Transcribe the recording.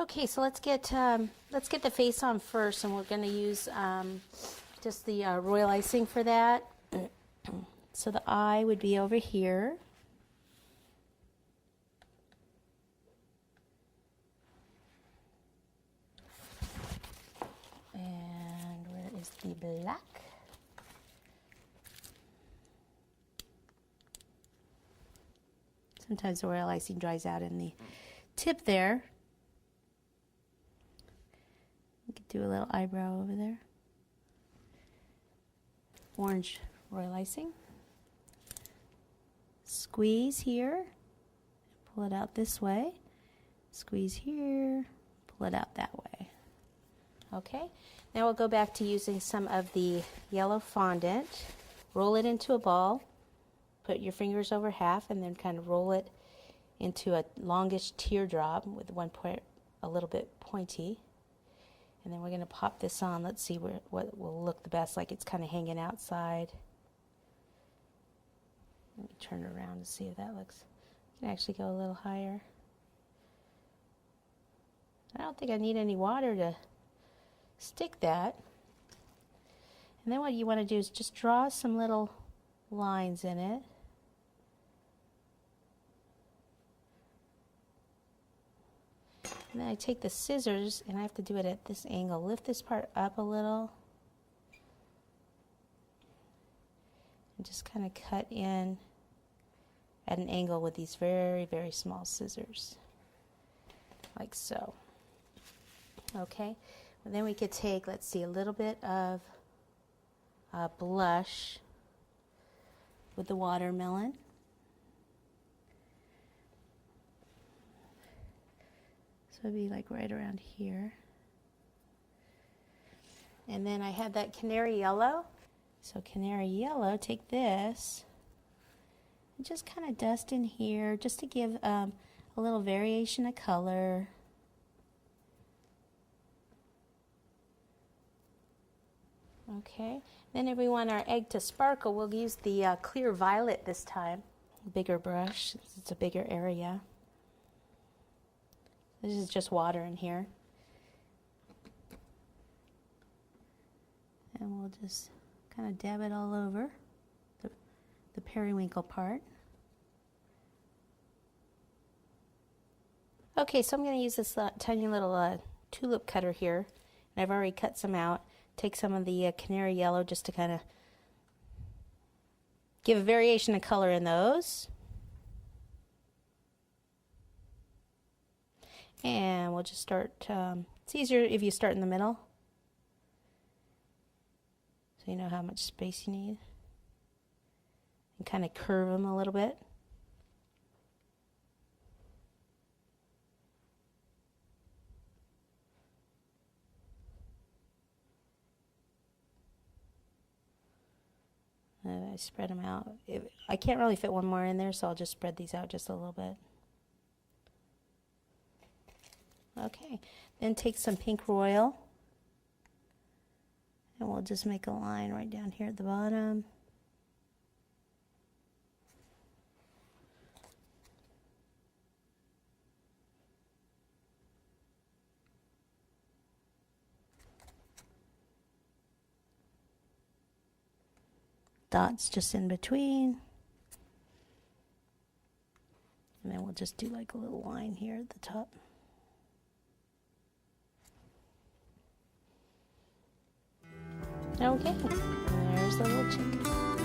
Okay, so let's get the face on first, and we're going to use just the royal icing for that. So the eye would be over here. And where is the black? Sometimes the royal icing dries out in the tip there. You could do a little eyebrow over there. Orange royal icing. Squeeze here, pull it out this way. Squeeze here, pull it out that way. Okay, now we'll go back to using some of the yellow fondant. Roll it into a ball, put your fingers over half, and then kind of roll it into a longish teardrop with one point a little bit pointy. And then we're going to pop this on. Let's see what will look the best, like it's kind of hanging outside. Let me turn it around to see if that looks. You can actually go a little higher. I don't think I need any water to stick that. And then what you want to do is just draw some little lines in it. And then I take the scissors, and I have to do it at this angle. Lift this part up a little. And just kind of cut in at an angle with these very, very small scissors, like so. Okay, and then we could take, let's see, a little bit of blush with the watermelon. So it'd be like right around here. And then I had that canary yellow. So canary yellow, take this and just kind of dust in here just to give a little variation of color. Okay, then if we want our egg to sparkle, we'll use the clear violet this time. Bigger brush, it's a bigger area. This is just water in here. And we'll just kind of dab it all over the periwinkle part. Okay, so I'm going to use this tiny little tulip cutter here. And I've already cut some out. Take some of the canary yellow just to kind of give a variation of color in those. And we'll just start, it's easier if you start in the middle, so you know how much space you need. And kind of curve them a little bit. And I spread them out. I can't really fit one more in there, so I'll just spread these out just a little bit. Okay, then take some pink royal, and we'll just make a line right down here at the bottom. Dots just in between. And then we'll just do like a little line here at the top. Okay, there's the little chicken.